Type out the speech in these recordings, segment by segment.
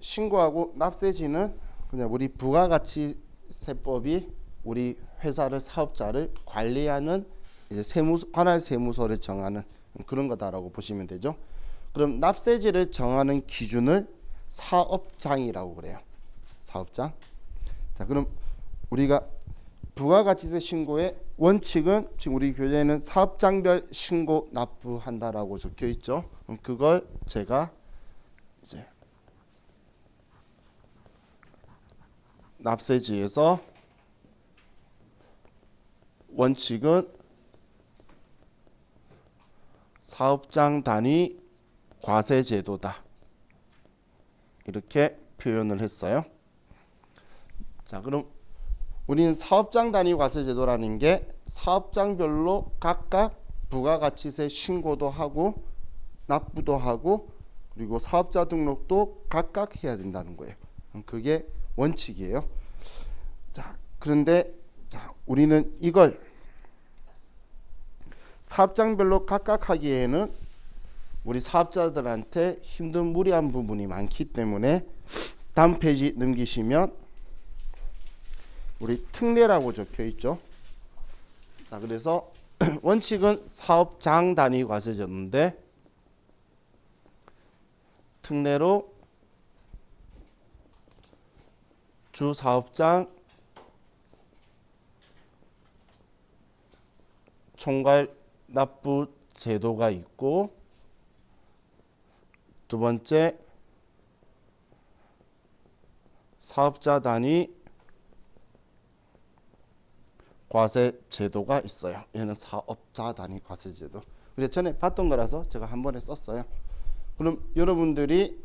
신고하고 납세지는 그냥 우리 부가가치세법이 우리 회사를 사업자를 관리하는 이제 관할 세무서를 정하는 그런 거다라고 보시면 되죠. 그럼 납세지를 정하는 기준을 사업장이라고 그래요. 사업장. 자, 그럼 우리가 부가가치세 신고의 원칙은 지금 우리 교재에는 사업장별 신고 납부한다라고 적혀 있죠. 그럼 그걸 제가 이제 납세지에서 원칙은 사업장 단위 과세제도다. 이렇게 표현을 했어요. 자, 그럼 우리는 사업장 단위 과세제도라는 게 사업장별로 각각 부가가치세 신고도 하고 납부도 하고 그리고 사업자 등록도 각각 해야 된다는 거예요. 그게 원칙이에요. 자, 그런데 우리는 이걸 사업장별로 각각 하기에는 우리 사업자들한테 힘든 무리한 부분이 많기 때문에 다음 페이지 넘기시면 우리 특례라고 적혀 있죠. 자, 그래서 원칙은 사업장 단위 과세제도인데 특례로 주 사업장 총괄 납부 제도가 있고 두 번째 사업자 단위 과세 제도가 있어요. 얘는 사업자 단위 과세 제도. 우리 전에 봤던 거라서 제가 한 번에 썼어요. 그럼 여러분들이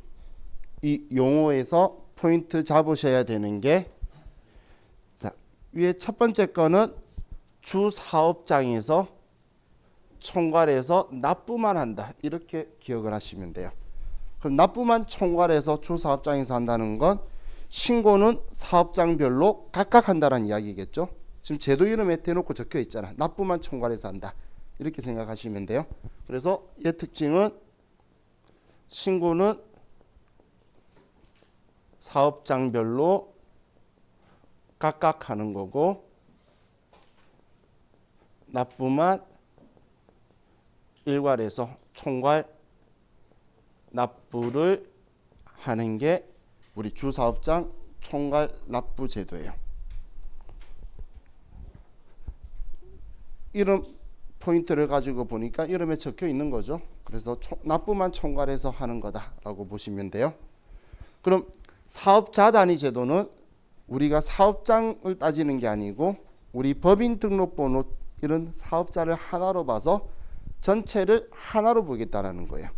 이 용어에서 포인트 잡으셔야 되는 게 자, 위에 첫 번째 거는 주 사업장에서 총괄해서 납부만 한다. 이렇게 기억을 하시면 돼요. 그럼 납부만 총괄해서 주 사업장에서 한다는 건 신고는 사업장별로 각각 한다는 이야기겠죠. 지금 제도 이름에 대놓고 적혀 있잖아. 납부만 총괄해서 한다. 이렇게 생각하시면 돼요. 그래서 얘 특징은 신고는 사업장별로 각각 하는 거고 납부만 일괄해서 총괄 납부를 하는 게 우리 주사업장 총괄 납부 제도예요. 이름 포인트를 가지고 보니까 이름에 적혀 있는 거죠. 그래서 납부만 총괄해서 하는 거다라고 보시면 돼요. 그럼 사업자 단위 제도는 우리가 사업장을 따지는 게 아니고 우리 법인 등록번호 이런 사업자를 하나로 봐서 전체를 하나로 보겠다는 거예요.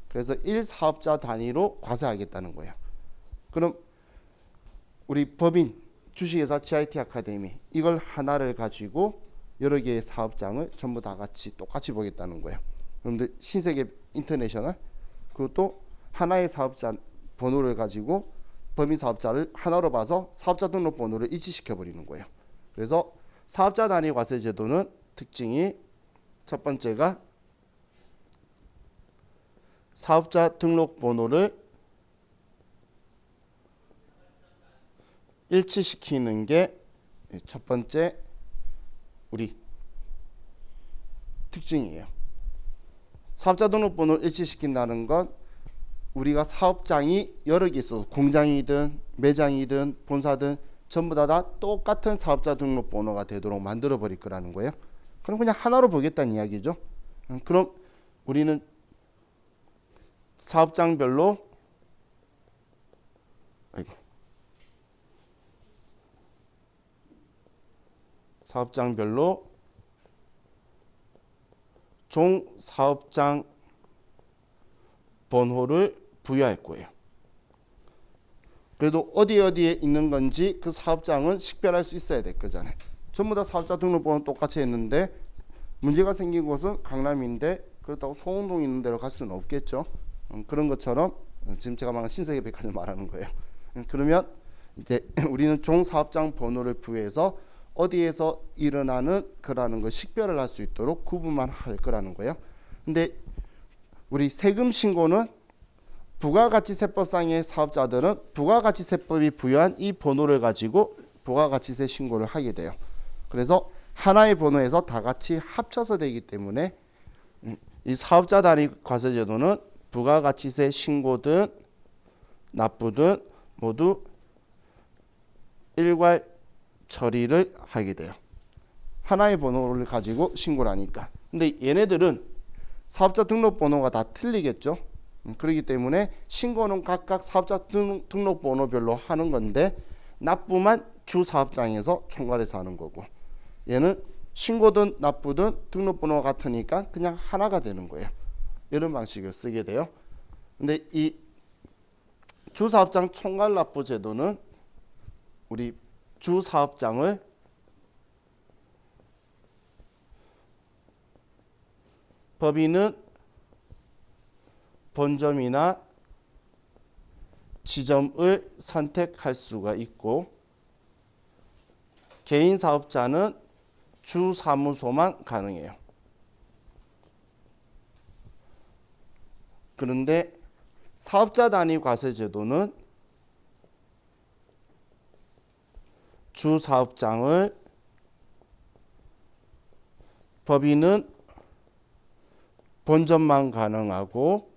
그래서 1사업자 단위로 과세하겠다는 거예요. 그럼 우리 법인 주식회사 GIT 아카데미 이걸 하나를 가지고 여러 개의 사업장을 전부 다 같이 똑같이 보겠다는 거예요. 그런데 신세계 인터내셔널 그것도 하나의 사업자 번호를 가지고 법인 사업자를 하나로 봐서 사업자 등록번호를 일치시켜 버리는 거예요. 그래서 사업자 단위 과세 제도는 특징이 첫 번째가 사업자 등록번호를 일치시키는 게 첫 번째 우리 특징이에요. 사업자 등록번호를 일치시킨다는 건 우리가 사업장이 여러 개 있어서 공장이든 매장이든 본사든 전부 다 똑같은 사업자 등록번호가 되도록 만들어 버릴 거라는 거예요. 그럼 그냥 하나로 보겠다는 이야기죠. 그럼 우리는 사업장별로 종 사업장 번호를 부여할 거예요. 그래도 어디에 있는 건지 그 사업장은 식별할 수 있어야 될 거잖아요. 전부 다 사업자 등록번호 똑같이 했는데 문제가 생긴 곳은 강남인데 그렇다고 소운동에 있는 데로 갈 수는 없겠죠. 그런 것처럼 지금 제가 말한 신세계백화점 말하는 거예요. 그러면 이제 우리는 종 사업장 번호를 부여해서 어디에서 일어나는 거라는 걸 식별을 할 수 있도록 구분만 할 거라는 거예요. 근데 우리 세금 신고는 부가가치세법상의 사업자들은 부가가치세법이 부여한 이 번호를 가지고 부가가치세 신고를 하게 돼요. 그래서 하나의 번호에서 다 같이 합쳐서 되기 때문에 이 사업자 단위 과세제도는 부가가치세 신고든 납부든 모두 일괄 처리를 하게 돼요. 하나의 번호를 가지고 신고를 하니까. 근데 얘네들은 사업자 등록번호가 다 틀리겠죠. 그렇기 때문에 신고는 각각 사업자 등록번호별로 하는 건데 납부만 주사업장에서 총괄해서 하는 거고, 얘는 신고든 납부든 등록번호가 같으니까 그냥 하나가 되는 거예요. 이런 방식을 쓰게 돼요. 근데 이 주사업장 총괄납부 제도는 우리 주사업장을 법인은 본점이나 지점을 선택할 수가 있고, 개인 사업자는 주사무소만 가능해요. 그런데 사업자 단위 과세제도는 주사업장을 법인은 본점만 가능하고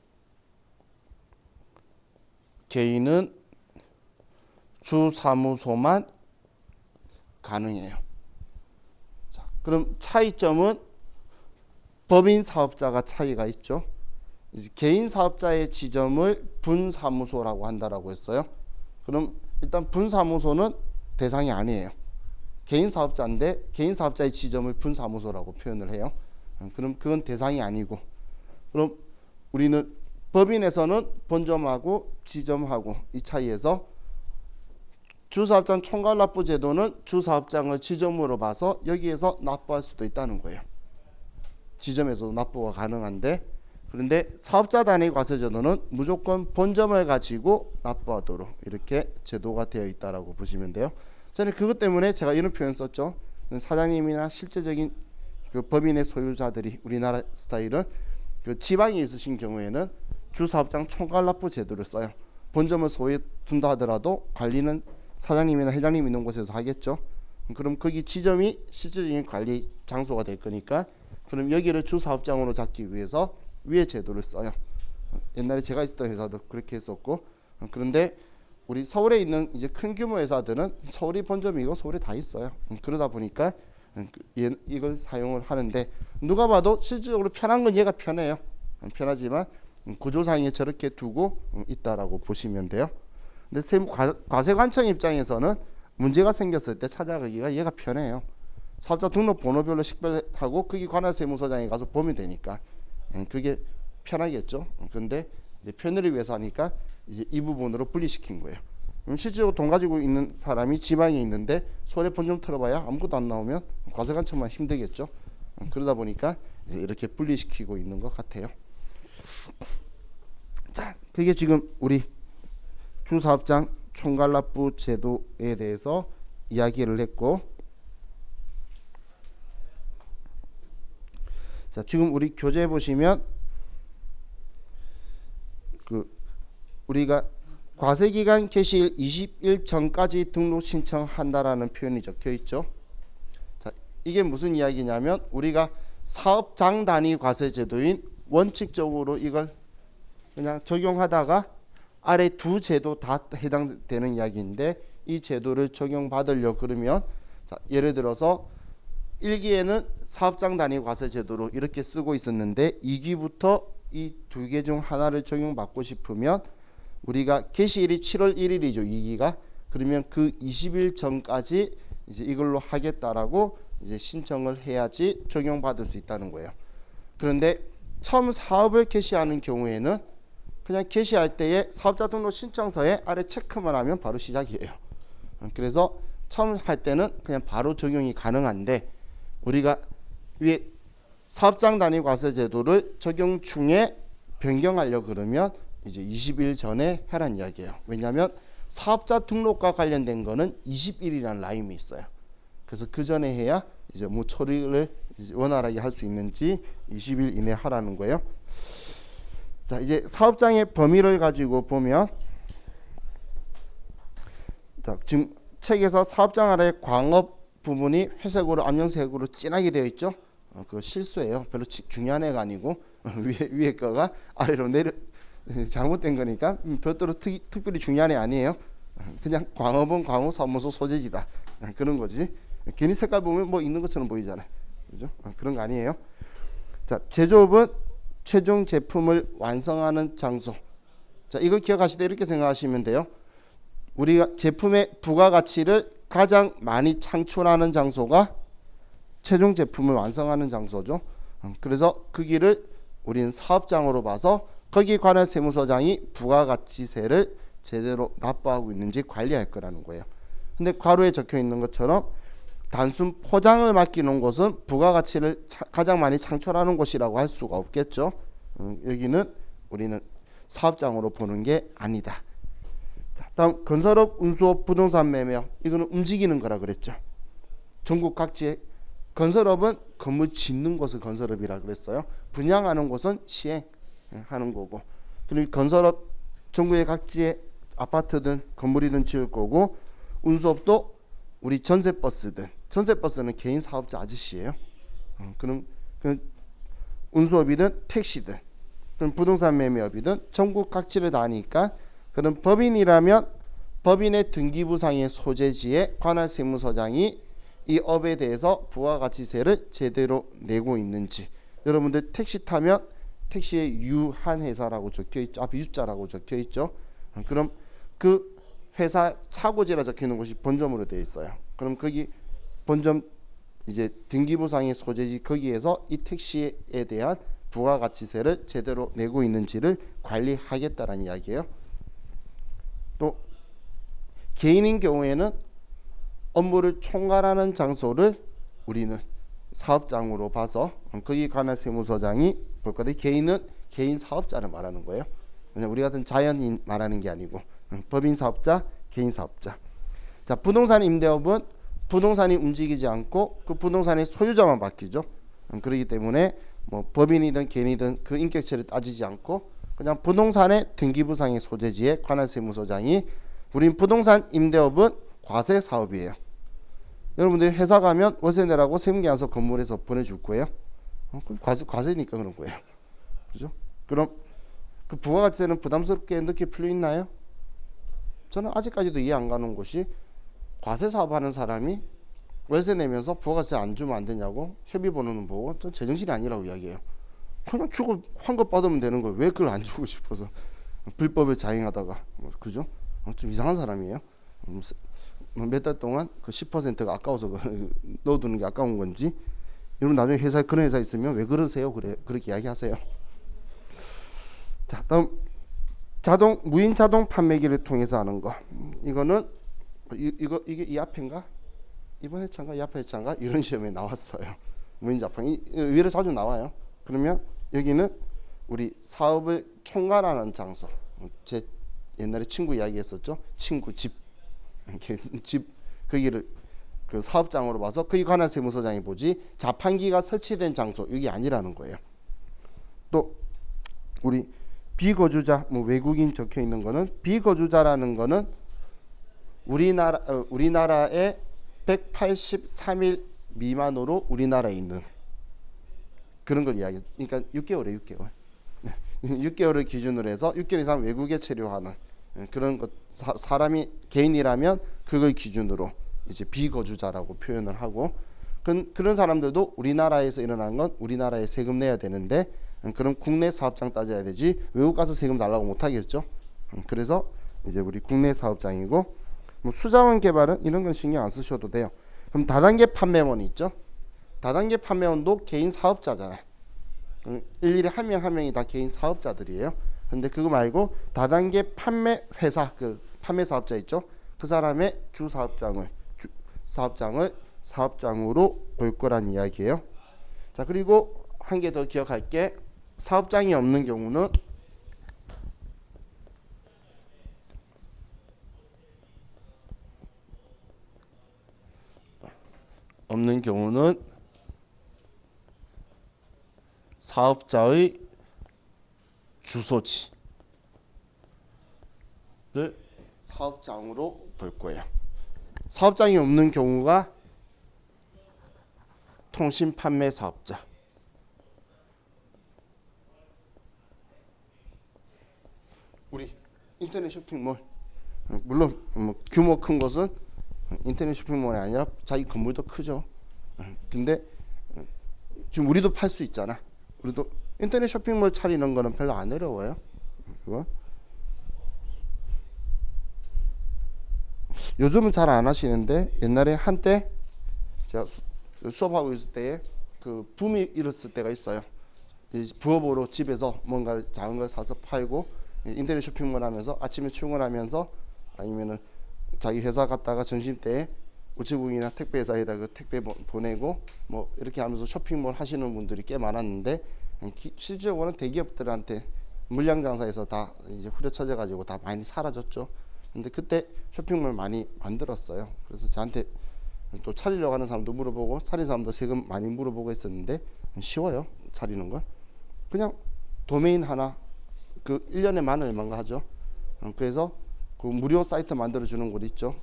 개인은 주사무소만 가능해요. 자, 그럼 차이점은 법인 사업자가 차이가 있죠. 개인 사업자의 지점을 분사무소라고 한다라고 했어요. 그럼 일단 분사무소는 대상이 아니에요. 개인 사업자인데 개인 사업자의 지점을 분사무소라고 표현을 해요. 그럼 그건 대상이 아니고, 그럼 우리는 법인에서는 본점하고 지점하고 이 차이에서 주사업장 총괄납부 제도는 주사업장을 지점으로 봐서 여기에서 납부할 수도 있다는 거예요. 지점에서도 납부가 가능한데, 그런데 사업자 단위 과세제도는 무조건 본점을 가지고 납부하도록 이렇게 제도가 되어 있다라고 보시면 돼요. 저는 그것 때문에 제가 이런 표현 썼죠. 사장님이나 실제적인 그 법인의 소유자들이 우리나라 스타일은 그 지방에 있으신 경우에는 주사업장 총괄납부 제도를 써요. 본점을 소유에 둔다 하더라도 관리는 사장님이나 회장님 있는 곳에서 하겠죠. 그럼 거기 지점이 실질적인 관리 장소가 될 거니까, 그럼 여기를 주사업장으로 잡기 위해서 위에 제도를 써요. 옛날에 제가 있었던 회사도 그렇게 했었고, 그런데 우리 서울에 있는 이제 큰 규모 회사들은 서울이 본점이고 서울에 다 있어요. 그러다 보니까 이걸 사용을 하는데, 누가 봐도 실질적으로 편한 건 얘가 편해요. 편하지만 구조상에 저렇게 두고 있다라고 보시면 돼요. 근데 과세관청 입장에서는 문제가 생겼을 때 찾아가기가 얘가 편해요. 사업자 등록번호별로 식별하고 거기 관할 세무서장에 가서 보면 되니까 그게 편하겠죠. 그런데 편의를 위해서 하니까 이제 이 부분으로 분리시킨 거예요. 실제로 돈 가지고 있는 사람이 지방에 있는데 서울에 본점 털어봐야 아무것도 안 나오면 과세관청만 힘들겠죠. 그러다 보니까 이렇게 분리시키고 있는 것 같아요. 자, 그게 지금 우리 주사업장 총괄납부 제도에 대해서 이야기를 했고, 자, 지금 우리 교재 보시면 우리가 과세기간 개시일 20일 전까지 등록 신청한다라는 표현이 적혀 있죠. 자, 이게 무슨 이야기냐면 우리가 사업장 단위 과세제도인 원칙적으로 이걸 그냥 적용하다가 아래 두 제도 다 해당되는 이야기인데, 이 제도를 적용받으려 그러면, 자, 예를 들어서 1기에는 사업장 단위 과세제도로 이렇게 쓰고 있었는데 2기부터 이 두 개 중 하나를 적용받고 싶으면 우리가 개시일이 7월 1일이죠. 2기가. 그러면 그 20일 전까지 이제 이걸로 하겠다라고 이제 신청을 해야지 적용받을 수 있다는 거예요. 그런데 처음 사업을 개시하는 경우에는 그냥 개시할 때에 사업자 등록 신청서에 아래 체크만 하면 바로 시작이에요. 그래서 처음 할 때는 그냥 바로 적용이 가능한데, 우리가 위에 사업장 단위 과세 제도를 적용 중에 변경하려 그러면 이제 20일 전에 해란 이야기예요. 왜냐하면 사업자 등록과 관련된 거는 20일이라는 라임이 있어요. 그래서 그 전에 해야 이제 뭐 처리를 이제 원활하게 할 수 있는지 20일 이내 하라는 거예요. 자, 이제 사업장의 범위를 가지고 보면, 자, 지금 책에서 사업장 아래 광업 부분이 회색으로 암연색으로 진하게 되어 있죠. 그거 실수예요. 별로 중요한 애가 아니고 위에 거가 아래로 내려 잘못된 거니까 별도로 특별히 중요한 애 아니에요. 그냥 광업은 광업사무소 소재지다, 그런 거지. 괜히 색깔 보면 뭐 있는 것처럼 보이잖아요. 그죠? 그런 거 아니에요. 자, 제조업은 최종 제품을 완성하는 장소. 자, 이걸 기억하실 때 이렇게 생각하시면 돼요. 우리가 제품의 부가가치를 가장 많이 창출하는 장소가 최종 제품을 완성하는 장소죠. 그래서 그 길을 우리는 사업장으로 봐서 거기에 관한 세무서장이 부가가치세를 제대로 납부하고 있는지 관리할 거라는 거예요. 근데 괄호에 적혀 있는 것처럼 단순 포장을 맡기는 곳은 부가가치를 가장 많이 창출하는 곳이라고 할 수가 없겠죠. 여기는 우리는 사업장으로 보는 게 아니다. 자, 다음 건설업, 운수업, 부동산 매매. 이거는 움직이는 거라 그랬죠. 전국 각지에 건설업은 건물 짓는 곳을 건설업이라 그랬어요. 분양하는 곳은 시행하는 거고. 그리고 건설업 전국의 각지에 아파트든 건물이든 지을 거고, 운수업도 우리 전세버스는 개인 사업자 아저씨예요. 그럼 운수업이든 택시든, 그럼 부동산 매매업이든 전국 각지를 다니까, 그럼 법인이라면 법인의 등기부상의 소재지에 관할 세무서장이 이 업에 대해서 부가가치세를 제대로 내고 있는지. 여러분들 택시 타면 택시에 유한 회사라고 적혀 있죠. 앞에 유자라고 적혀 있죠. 그럼 그 회사 차고지라 적혀 있는 곳이 본점으로 되어 있어요. 그럼 거기 본점 이제 등기부상의 소재지 거기에서 이 택시에 대한 부가가치세를 제대로 내고 있는지를 관리하겠다라는 이야기예요. 또 개인인 경우에는 업무를 총괄하는 장소를 우리는 사업장으로 봐서 거기 관한 세무서장이 볼 거다. 개인은 개인 사업자를 말하는 거예요. 그냥 우리 같은 자연인 말하는 게 아니고 법인 사업자, 개인 사업자. 자, 부동산 임대업은 부동산이 움직이지 않고 그 부동산의 소유자만 바뀌죠. 그렇기 때문에 뭐 법인이든 개인이든 그 인격체를 따지지 않고 그냥 부동산의 등기부상의 소재지에 관할 세무서장이, 우린 부동산 임대업은 과세 사업이에요. 여러분들 회사 가면 월세 내라고 세무계약서 건물에서 보내줄 거예요. 그럼 과세니까 그런 거예요. 그죠? 그럼 그 부가가치세는 부담스럽게 늦게 풀려 있나요? 저는 아직까지도 이해 안 가는 것이, 과세 사업하는 사람이 월세 내면서 부가가치세 안 주면 안 되냐고 협의 번호는 보고, 전 제정신이 아니라고 이야기해요. 그냥 주고 환급 받으면 되는 걸 왜 그걸 안 주고 싶어서 불법을 자행하다가, 그죠? 좀 이상한 사람이에요. 몇 달 동안 그 10%가 아까워서 넣어두는 게 아까운 건지. 여러분 나중에 회사에 그런 회사 있으면 왜 그러세요? 그렇게 이야기하세요. 자, 다음 무인 자동 판매기를 통해서 하는 거. 이거는 이게 이 앞인가? 이번 회차인가 이 앞 회차인가 이런 시험에 나왔어요. 무인 자판기 위로 자주 나와요. 그러면 여기는 우리 사업을 총괄하는 장소. 제 옛날에 친구 이야기했었죠. 친구 집 거기를 그 사업장으로 봐서 거기 관할 세무서장이 보지, 자판기가 설치된 장소 여기 아니라는 거예요. 또 우리 비거주자, 뭐 외국인 적혀 있는 거는, 비거주자라는 거는 우리나라에 183일 미만으로 우리나라에 있는 그런 걸 이야기. 그러니까 6개월에 6개월. 6개월을 기준으로 해서 6개월 이상 외국에 체류하는 그런 것, 사람이 개인이라면 그걸 기준으로 이제 비거주자라고 표현을 하고, 그런 사람들도 우리나라에서 일어나는 건 우리나라에 세금 내야 되는데, 그럼 국내 사업장 따져야 되지 외국 가서 세금 달라고 못 하겠죠. 그래서 이제 우리 국내 사업장이고, 뭐 수자원 개발은 이런 건 신경 안 쓰셔도 돼요. 그럼 다단계 판매원이 있죠. 다단계 판매원도 개인 사업자잖아요. 일일이 한 명 한 명이 다 개인 사업자들이에요. 근데 그거 말고 다단계 판매 회사, 그 판매 사업자 있죠. 그 사람의 주 사업장을 사업장으로 볼 거란 이야기예요. 자, 그리고 한 개 더 기억할 게, 사업장이 없는 경우는 사업자의 주소지를 사업장으로 볼 거예요. 사업장이 없는 경우가 통신 판매 사업자. 우리 인터넷 쇼핑몰, 물론 뭐 규모 큰 것은 인터넷 쇼핑몰이 아니라 자기 건물도 크죠. 근데 지금 우리도 팔 수 있잖아. 우리도 인터넷 쇼핑몰 차리는 거는 별로 안 어려워요. 그거 요즘은 잘 안 하시는데 옛날에 한때 제가 수업하고 있을 때에 그 붐이 일었을 때가 있어요. 부업으로 집에서 뭔가 작은 걸 사서 팔고 인터넷 쇼핑몰 하면서 아침에 출근하면서 아니면은 자기 회사 갔다가 점심때에 우체국이나 택배 회사에다 그 택배 보내고 뭐 이렇게 하면서 쇼핑몰 하시는 분들이 꽤 많았는데 실질적으로는 대기업들한테 물량 장사에서 다 이제 후려쳐져 가지고 다 많이 사라졌죠. 근데 그때 쇼핑몰 많이 만들었어요. 그래서 저한테 또 차리려고 하는 사람도 물어보고 차린 사람도 세금 많이 물어보고 했었는데 쉬워요. 차리는 건 그냥 도메인 하나 그 1년에 만 얼마인가 하죠. 그래서 그 무료 사이트 만들어 주는 곳 있죠.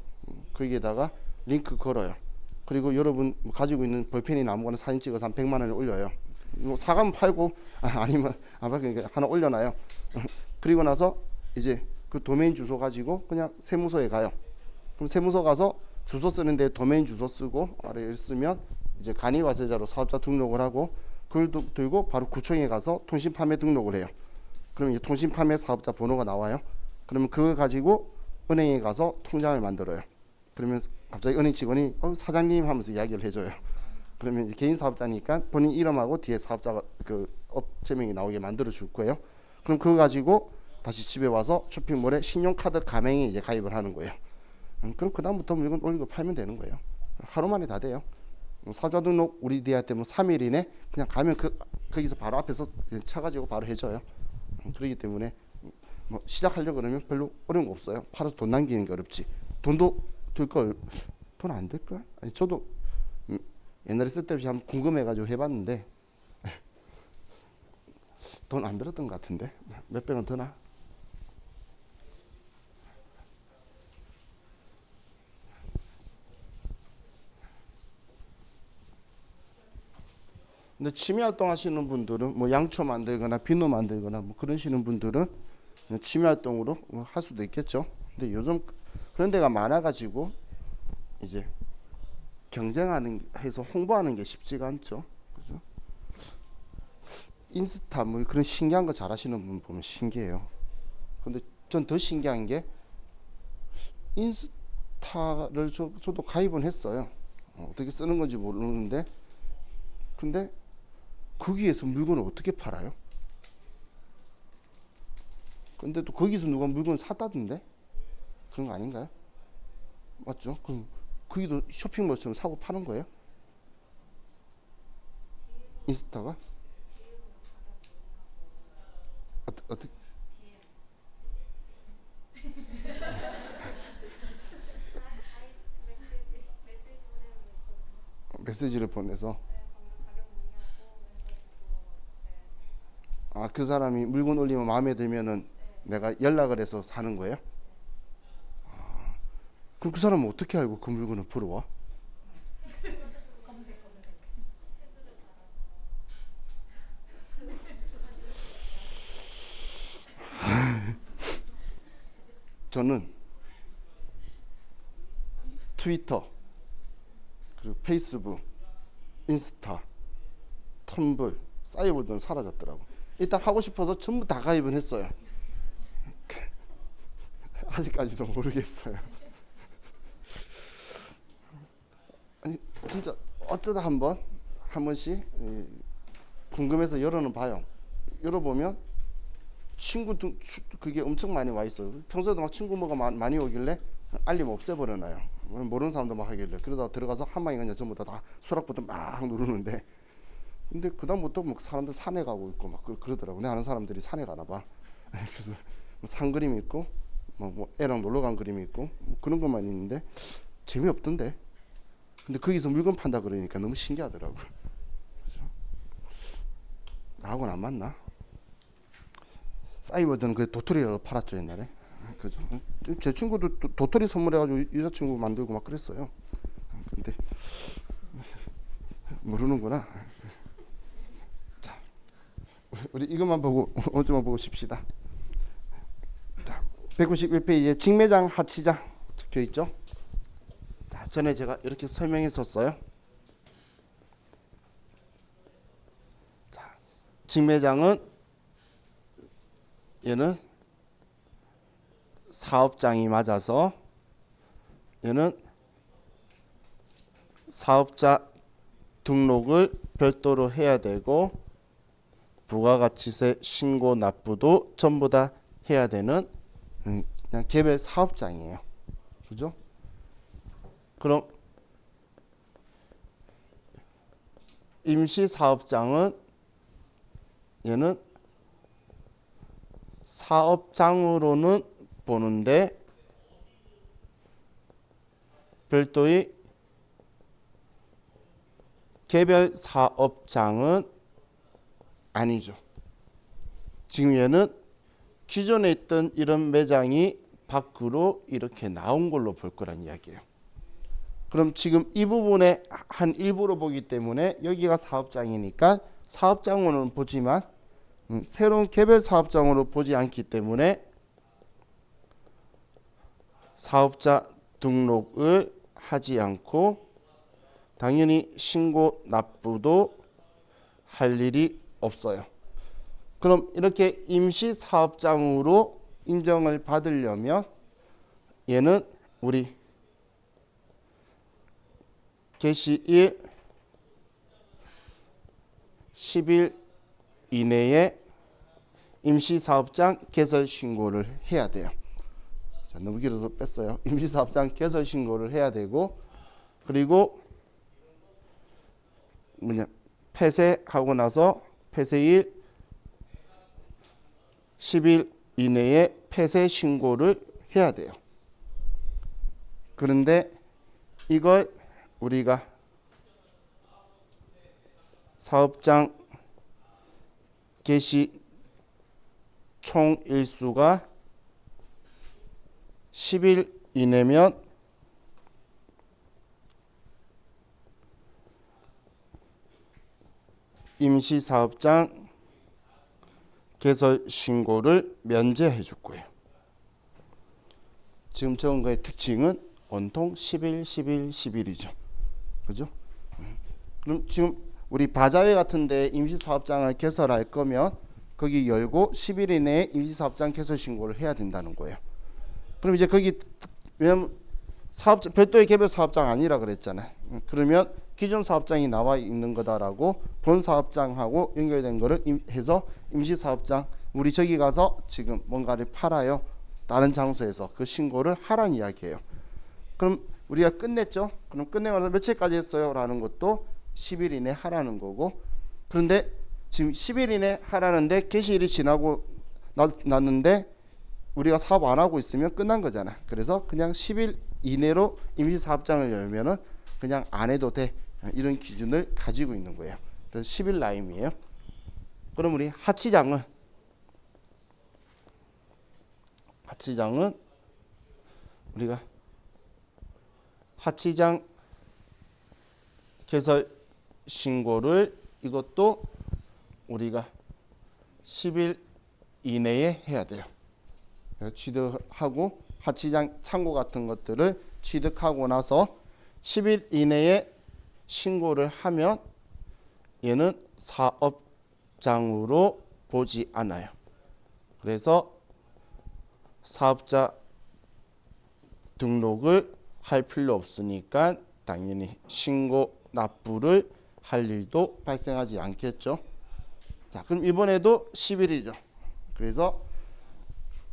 거기에다가 링크 걸어요. 그리고 여러분 가지고 있는 볼펜이나 아무거나 사진 찍어서 한 100만 원을 올려요. 뭐 사가면 팔고 아니면 그러니까 하나 올려놔요. 그리고 나서 이제 그 도메인 주소 가지고 그냥 세무서에 가요. 그럼 세무서 가서 주소 쓰는데 도메인 주소 쓰고 아래를 쓰면 이제 간이과세자로 사업자 등록을 하고 그걸 들고 바로 구청에 가서 통신 판매 등록을 해요. 그럼 이제 통신 판매 사업자 번호가 나와요. 그러면 그걸 가지고 은행에 가서 통장을 만들어요. 그러면 갑자기 은행 직원이 사장님 하면서 이야기를 해줘요. 그러면 이제 개인 사업자니까 본인 이름하고 뒤에 사업자가 그 업체명이 나오게 만들어 줄 거예요. 그럼 그거 가지고 다시 집에 와서 쇼핑몰에 신용카드 가맹에 이제 가입을 하는 거예요. 그럼 그 다음부터 물건 올리고 팔면 되는 거예요. 하루 만에 다 돼요. 사업자 등록 우리 대한테 뭐 3일 이내 그냥 가면 거기서 바로 앞에서 쳐가지고 바로 해줘요. 그렇기 때문에 뭐 시작하려고 그러면 별로 어려운 거 없어요. 팔아서 돈 남기는 게 어렵지. 돈도 들걸 돈 안 들걸? 아니 저도 옛날에 쓸데없이 한번 궁금해가지고 해봤는데 돈 안 들었던 것 같은데 몇백 원 더나? 근데 취미 활동 하시는 분들은 뭐 양초 만들거나 비누 만들거나 뭐 그러시는 분들은 취미 활동으로 할 수도 있겠죠. 근데 요즘 그런 데가 많아가지고 이제 경쟁하는 해서 홍보하는 게 쉽지가 않죠. 그죠? 인스타 뭐 그런 신기한 거 잘하시는 분 보면 신기해요. 근데 전 더 신기한 게 인스타를 저도 가입은 했어요. 어떻게 쓰는 건지 모르는데 근데 거기에서 물건을 어떻게 팔아요? 근데 또 거기서 누가 물건 샀다던데? 그런 거 아닌가요? 맞죠? 그럼 거기도 쇼핑몰처럼 사고 파는 거예요? 인스타가? 어떻게? 메시지를 보내서 그 사람이 물건 올리면 마음에 들면은 내가 연락을 해서 사는 거예요? 그럼 그 사람은 어떻게 알고 그 물건을 보러 와? 저는 트위터, 그리고 페이스북, 인스타, 텀블, 사이버들은 사라졌더라고. 일단 하고 싶어서 전부 다 가입은 했어요. 아직까지도 모르겠어요. 아니 진짜 어쩌다 한 번씩 궁금해서 열어는 봐요. 열어보면 친구 그게 엄청 많이 와 있어요. 평소에도 막 친구 뭐가 많이 오길래 알림 없애버려놔요. 모르는 사람도 막 하길래 그러다 들어가서 한 방에 그냥 전부 다 수락부터 막 누르는데 근데 그다음부터 뭐 사람들 산에 가고 있고 막 그러더라고. 내 아는 사람들이 산에 가나 봐. 그래서 산 그림이 있고 뭐 애랑 놀러 간 그림이 있고 뭐 그런 것만 있는데 재미없던데. 근데 거기서 물건 판다 그러니까 너무 신기하더라고. 그죠? 나하고는 안 맞나? 싸이버드는 그 도토리라고 팔았죠 옛날에. 그죠? 제 친구도 도토리 선물해가지고 여자친구 만들고 막 그랬어요. 근데 모르는구나. 자, 우리 이것만 보고 오늘만 보고 쉽시다. 191페이지에 직매장 하치장 적혀 있죠. 자, 전에 제가 이렇게 설명했었어요. 자, 직매장은 얘는 사업장이 맞아서 얘는 사업자 등록을 별도로 해야 되고 부가가치세 신고 납부도 전부 다 해야 되는 그냥 개별 사업장이에요. 그죠? 그럼 임시사업장은 얘는 사업장으로는 보는데 별도의 개별 사업장은 아니죠. 지금 얘는 기존에 있던 이런 매장이 밖으로 이렇게 나온 걸로 볼 거란 이야기예요. 그럼 지금 이 부분에 한 일부로 보기 때문에 여기가 사업장이니까 사업장으로는 보지만 새로운 개별 사업장으로 보지 않기 때문에 사업자 등록을 하지 않고 당연히 신고 납부도 할 일이 없어요. 그럼 이렇게 임시사업장으로 인정을 받으려면 얘는 우리 개시일 10일 이내에 임시사업장 개설 신고를 해야 돼요. 자, 너무 길어서 뺐어요. 임시사업장 개설 신고를 해야 되고 그리고 폐쇄하고 나서 폐쇄일 10일 이내에 폐쇄 신고를 해야 돼요. 그런데 이걸 우리가 사업장 개시 총 일수가 10일 이내면 임시사업장 개설 신고를 면제해 줄 거예요. 지금 적은 거의 특징은 온통 10일, 10일, 10일이죠. 그죠? 그럼 지금 우리 바자회 같은데 임시사업장을 개설할 거면 거기 열고 10일 이내에 임시사업장 개설 신고를 해야 된다는 거예요. 그럼 이제 거기 왜냐면 사업장 별도의 개별 사업장 아니라 그랬잖아요. 그러면 기존 사업장이 나와 있는 거다라고 본 사업장하고 연결된 거를 해서 임시사업장 우리 저기 가서 지금 뭔가를 팔아요. 다른 장소에서 그 신고를 하라는 이야기예요. 그럼 우리가 끝냈죠. 그럼 끝내고 나서 며칠까지 했어요? 라는 것도 10일 이내 하라는 거고 그런데 지금 10일 이내 하라는데 개시일이 지나고 났는데 우리가 사업 안 하고 있으면 끝난 거잖아. 그래서 그냥 10일 이내로 임시사업장을 열면은 그냥 안 해도 돼. 이런 기준을 가지고 있는 거예요. 그래서 10일 라임이에요. 그럼 우리 하치장은 우리가 하치장 개설 신고를 이것도 우리가 10일 이내에 해야 돼요. 취득하고 하치장 창고 같은 것들을 취득하고 나서 10일 이내에 신고를 하면 얘는 사업장으로 보지 않아요. 그래서 사업자 등록을 할 필요 없으니까 당연히 신고 납부를 할 일도 발생하지 않겠죠. 자, 그럼 이번에도 10일이죠. 그래서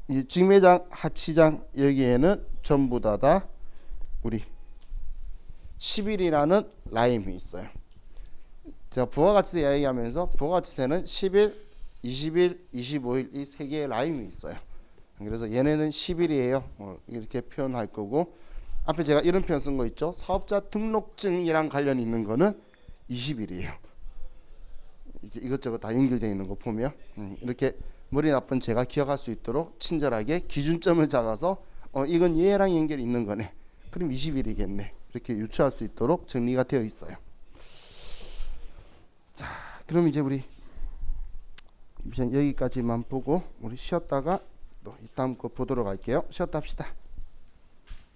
이 직매장, 하치장 여기에는 전부 다 우리 10일이라는 라임이 있어요. 제가 부가가치세 이야기하면서 부가가치세는 10일, 20일, 25일 이 세 개의 라임이 있어요. 그래서 얘네는 10일이에요. 이렇게 표현할 거고 앞에 제가 이런 표현 쓴 거 있죠. 사업자 등록증이랑 관련 있는 거는 20일이에요. 이제 이것저것 다 연결되어 있는 거 보면 이렇게 머리 나쁜 제가 기억할 수 있도록 친절하게 기준점을 잡아서 이건 얘랑 연결이 있는 거네. 그럼 20일이겠네. 이렇게 유추할 수 있도록 정리가 되어 있어요. 자, 그럼 이제 우리 여기까지만 보고 우리 쉬었다가 또 다음 거 보도록 할게요. 쉬었다 합시다.